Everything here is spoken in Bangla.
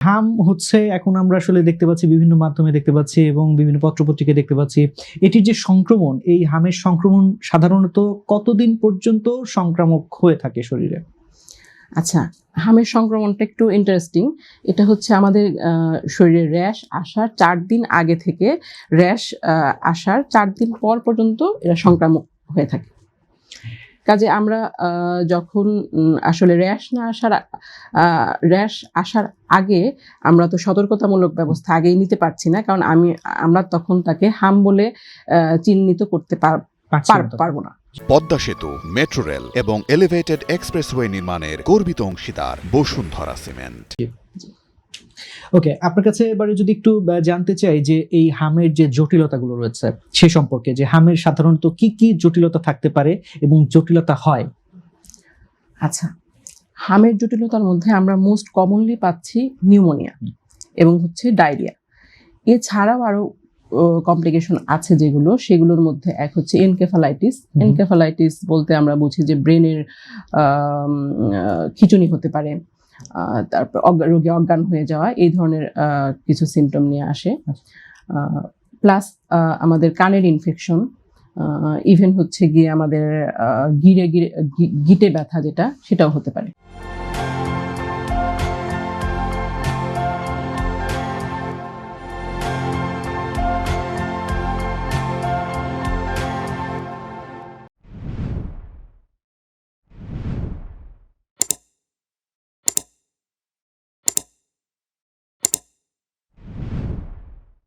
হাম হচ্ছে এখন আমরা আসলে দেখতে পাচ্ছি, বিভিন্ন মাধ্যমে দেখতে পাচ্ছি এবং বিভিন্ন পত্রপত্রিকায় দেখতে পাচ্ছি, এটির যে সংক্রমণ, এই হামের সংক্রমণ সাধারণত কতদিন পর্যন্ত সংক্রামক হয়ে থাকে শরীরে? আচ্ছা, হামের সংক্রমণটা একটু ইন্টারেস্টিং। এটা হচ্ছে আমাদের শরীরে র্যাশ আসার 4 দিন আগে থেকে র্যাশ আসার 4 দিন পর পর্যন্ত এরা সংক্রামক হয়ে থাকে। কাজে আমরা যখন আসলে র্যাশ আসার আগে আমরা তো সতর্কতামূলক ব্যবস্থা আগেই নিতে পারছি না, কারণ আমরা তখন তাকে হাম বলে চিহ্নিত করতে পারবো না। পদ্মা সেতু, মেট্রো রেল এবং এলিভেটেড এক্সপ্রেসওয়ে নির্মাণের গর্বিত অংশীদার বসুন্ধরা সিমেন্ট। ওকে, আপনার কাছে এবারে যদি একটু জানতে চাই যে এই হামের যে জটিলতাগুলো রয়েছে সে সম্পর্কে, যে হামের সাধারণত কি কি জটিলতা থাকতে পারে এবং জটিলতা হয়। আচ্ছা, হামের জটিলতার মধ্যে আমরা মোস্ট কমনলি পাচ্ছি নিউমোনিয়া এবং হচ্ছে ডায়রিয়া। এছাড়াও আরো কমপ্লিকেশন আছে সেগুলোর মধ্যে এক হচ্ছে এনকেফালাইটিস। এনকেফালাইটিস বলতে আমরা বুঝি যে ব্রেনের খিঁচুনি হতে পারে, তারপর রোগী অজ্ঞান হয়ে যাওয়া, এই ধরনের কিছু সিমটম নিয়ে আসে। প্লাস আমাদের কানের ইনফেকশন, ইভেন হচ্ছে গিয়ে আমাদের গিটে ব্যথা সেটাও হতে পারে।